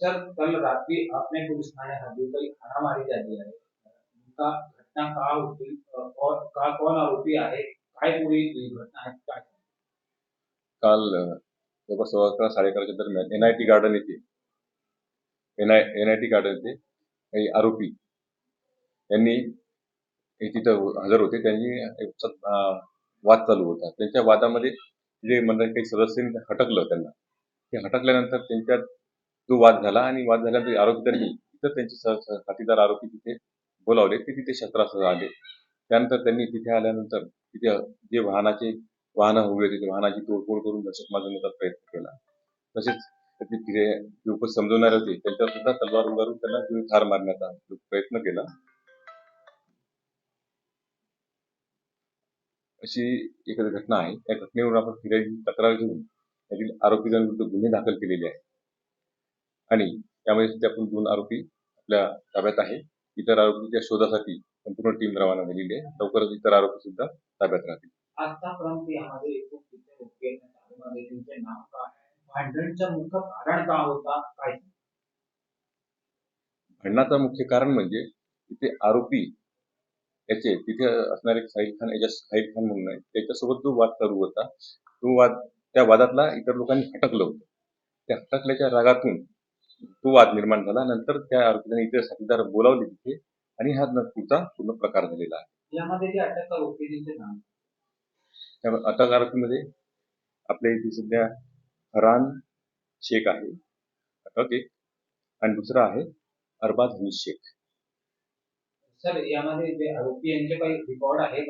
Sir, कल रात्री अपने पुलिस ठाणे हद्दीत काही हाणामारी झाली आहे. नेमका घटना का होती और का कोण आरोपी आहे? काय पुरी ही घटना आहे काय? काल जवळपास 11:30 दरम्यान एनआयटी गार्डन येथे काही आरोपी यांनी तिथं हजर होते. त्यांनी वाद चालू होता. त्यांच्या वादामध्ये जे मंडळी काही सदस्यांनी हटकलं त्यांना. ते हटकल्यानंतर त्यांच्यात जो वाद झाला आणि वाद झाल्यानंतर आरोपींनी इतर त्यांचे साथीदार आरोपी तिथे बोलावले. ते तिथे शस्त्रासह आले. त्यानंतर त्यांनी तिथे आल्यानंतर तिथे जे वाहनं उभी होती, वाहनाची तोडफोड करून दहशत माजवण्याचा प्रयत्न केला. तसेच तिथे जे समजवणारे होते त्यांच्यावर सुद्धा तलवार उगारून त्यांना ठार मारण्याचा प्रयत्न केला. अशी एक घटना आहे. त्या घटनेवरून आपण फिर्यादीची तक्रार घेऊन त्यातील आरोपींविरुद्ध गुन्हे दाखल केलेले आहेत आणि त्यामध्ये सध्या आपण 2 आरोपी आपल्या ताब्यात आहे. इतर आरोपींच्या शोधासाठी संपूर्ण टीम रवाना झालेली आहे. लवकरच इतर आरोपी सुद्धा ताब्यात राहतील. आतापर्यंत यामध्ये एकूण किती लोक त्यामध्ये त्यांचे नाव काय आहे? भांडणचं मुख्य कारण का होता काय? भांडणाचं मुख्य कारण म्हणजे तिथे आरोपी याचे तिथे असणारे साहिल खान म्हणून आहे. त्याच्यासोबत जो वाद चालू होता, त्या वादातला इतर लोकांनी हटकलं होतं. त्या हटकल्याच्या रागातून तो वाद निर्माण झाला. नंतर त्या आरोपीने इतर साथीदार बोलावले तिथे आणि हा पुढचा पूर्ण प्रकार झालेला आहे. यामध्ये जे अटक आरोपी त्यांचे नाव? त्या अटक आरोपीमध्ये आपल्या इथे सध्या फरहान शेख आहे अटक एक आणि दुसरा आहे अरबाज हनीफ शेख. सर, यामध्ये जे आरोपी यांचे काही रेकॉर्ड आहे?